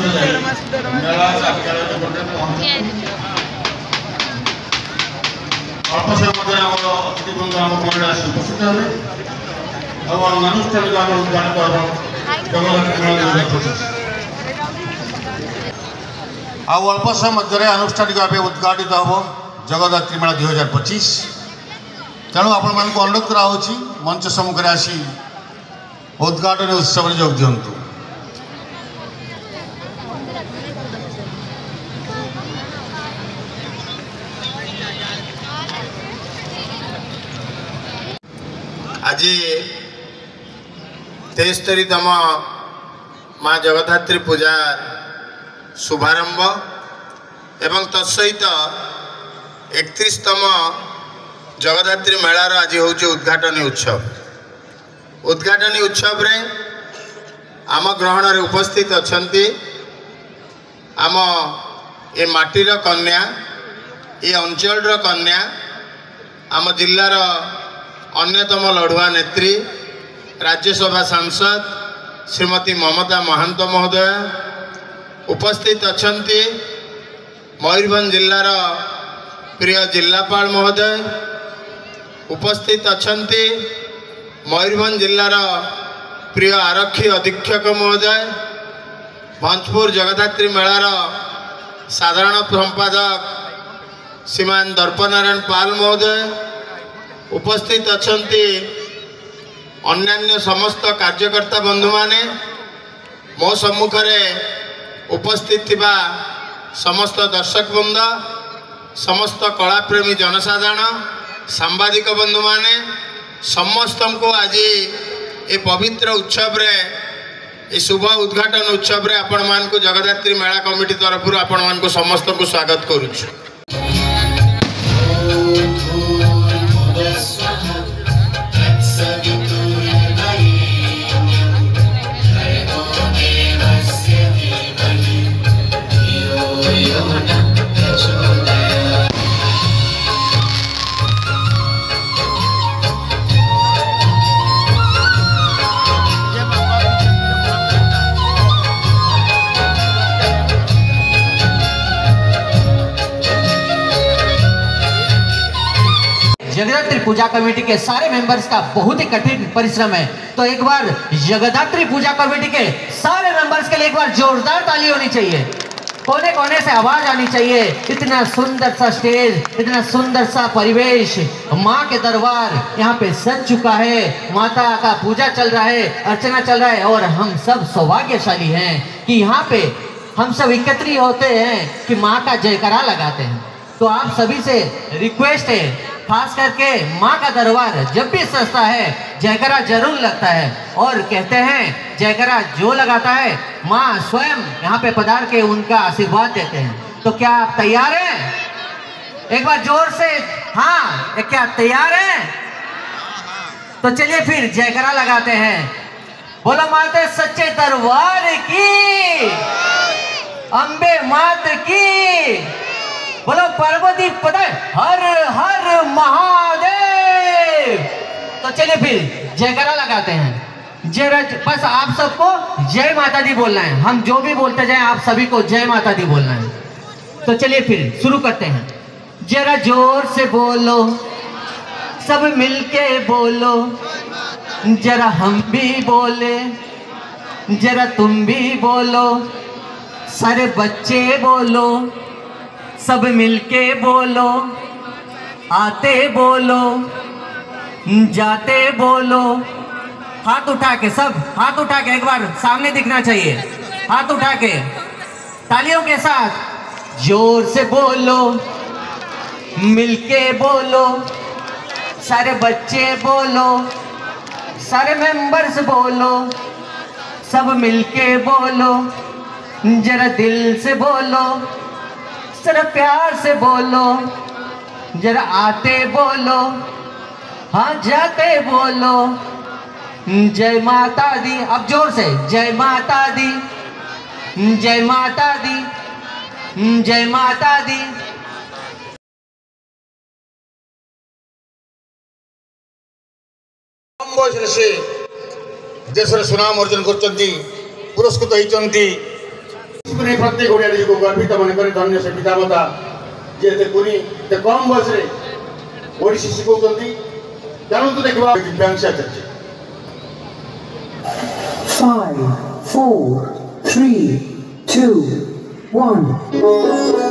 मेला अल्प समय अतिथिवृंद आम मंडल उपस्थित है अनुष्ठानिक आम उद्घाटित अल्प समय अनुष्ठानिक भाव उद्घाटित हम जगद्धात्री मेला 2025 तेणु आपण मानक अनुरोध कराऊँगी मंच सम्मुखें आसी उद्घाटन उत्सव में जोग दिंतु। आज 73तम माँ जगद्धात्री पूजा शुभारंभ एवं तत्सहित 31तम जगद्धात्री मेलार आज हूँ उद्घाटनी उत्सव। उद्घाटनी उत्सव रे आम ग्रहण रे उपस्थित अछंती आम ए माटीर कन्या ए अंचल कन्या आम जिल्लार अन्यतम लड़ुआ नेत्री राज्यसभा सांसद श्रीमती ममता महांत महोदय उपस्थित अछंती मयूरभंज जिल्लार प्रिय जिल्लापाल महोदय उपस्थित अछंती मयूरभंज जिल्लार प्रिय आरक्षी अधीक्षक महोदय भंजपुर जगद्धात्री मेलार साधारण संपादक श्रीमान दर्पनारायण पाल महोदय उपस्थित अछंती अन्यान्य समस्त कार्यकर्ता बंधु माने मो सम्मुखरे उपस्थित थिबा समस्त दर्शक बृंद समस्त कलाप्रेमी जनसाधारण सांबादिक बंधु माने समस्त को आज ये पवित्र उत्सव रे ये शुभ उद्घाटन उत्सव रे आपण मान को जगद्धात्री मेला कमिटी तरफ आपण मान को समस्त को स्वागत करूछु। जगद्धात्री पूजा कमेटी के सारे मेंबर्स का बहुत ही कठिन परिश्रम है, तो एक बार जगद्धात्री पूजा कमेटी के सारे मेंबर्स के लिए एक बार जोरदार ताली होनी चाहिए, कोने कोने से आवाज आनी चाहिए। इतना सुंदर सा स्टेज, इतना सुंदर सा परिवेश, माँ के दरबार यहाँ पे सज चुका है, माता का पूजा चल रहा है, अर्चना चल रहा है और हम सब सौभाग्यशाली हैं कि यहाँ पे हम सब एकत्रित होते हैं कि माँ का जयकारा लगाते हैं। तो आप सभी से रिक्वेस्ट है, खास करके माँ का दरबार जब भी सजता है जयकारा जरूर लगता है और कहते हैं जयकारा जो लगाता है माँ स्वयं यहाँ पे पधार के उनका आशीर्वाद देते हैं। तो क्या आप तैयार हैं? एक बार जोर से हाँ, क्या तैयार हैं? तो चलिए फिर जयकारा लगाते हैं। बोलो माते सच्चे दरबार की, अम्बे मात की, बोलो पार्वती पता हर हर महादेव। तो चलिए फिर जयकारा लगाते हैं। जय, बस आप सबको जय माता दी बोलना है, हम जो भी बोलते जाएं आप सभी को जय माता दी बोलना है। तो चलिए फिर शुरू करते हैं। जरा जोर से बोलो, सब मिलके बोलो, जरा हम भी बोले, जरा तुम भी बोलो, सारे बच्चे बोलो, सब मिलके बोलो, आते बोलो, जाते बोलो। हाथ उठा के, सब हाथ उठा के एक बार सामने दिखना चाहिए, हाथ उठा के तालियों के साथ जोर से बोलो, मिलके बोलो, सारे बच्चे बोलो, सारे मेंबर्स बोलो, सब मिलके बोलो, जरा दिल से बोलो, जरा प्यार से बोलो, जरा आते बोलो, हाँ जाते बोलो, जय माता दी। अब जोर से जय माता दी, जय माता दी, जय माता दी। देश सुनाम अर्जन कर पुरस्कृत होती को नहीं प्रत्येक ओडिया को गर्वित मन करे धन्य से पितामाता जे कुनी कम बयस ओडिसी शिखौती चलतु देखा दिव्यांश आचार्य 5, 4, 3, 2, 1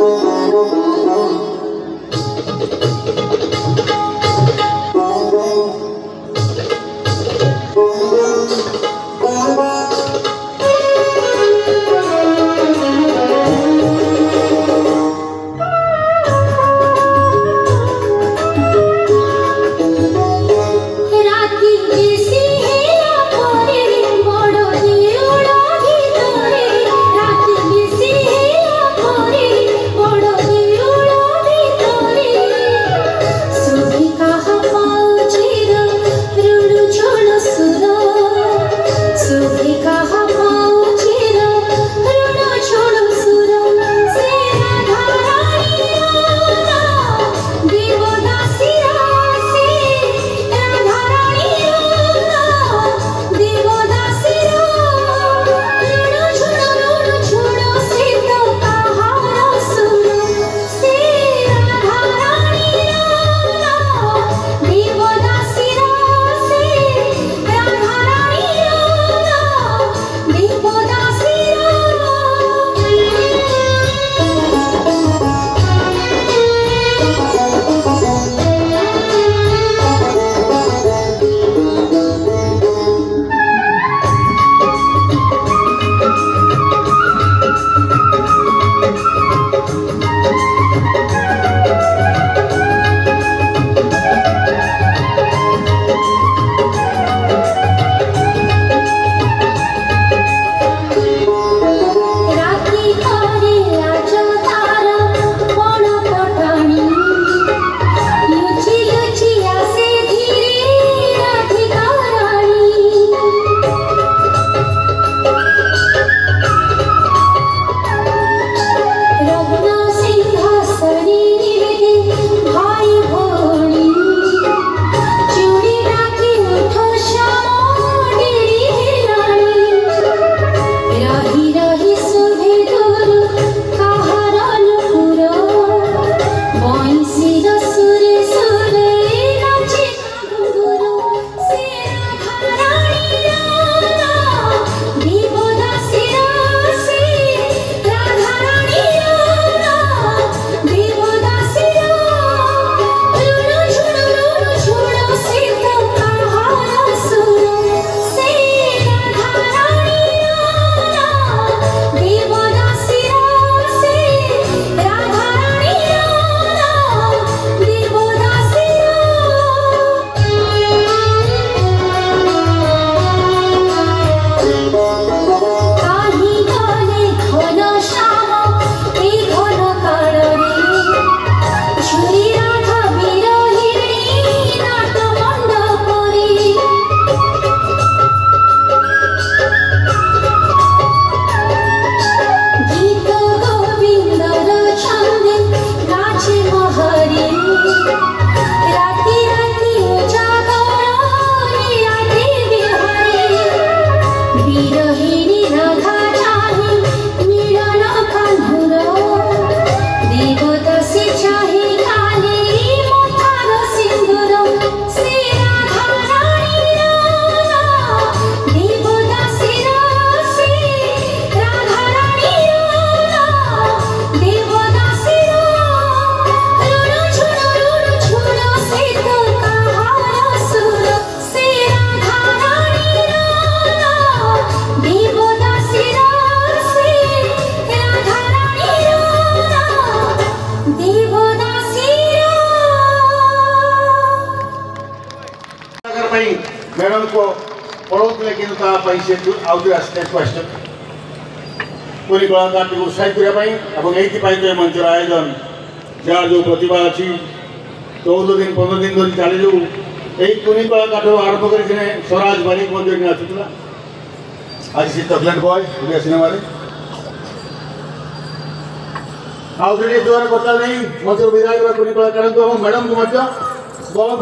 मैडम को पढ़ाते लेकिन नेक्स्ट क्वेश्चन कोई कलाकार को उत्साहित करने मंचर आयोजन जार जो प्रतिभा अच्छी 14 दिन 15 दिन धरी चली यही कुनी कलाकार आरंभ कर स्वराज बारिक मंदिर नाचुला आज सी चॉकलेट बॉय ओडिया सिनेमा आउ जोर कथा नहीं मंच विधायक कुनी कलाकार मैडम को बहुत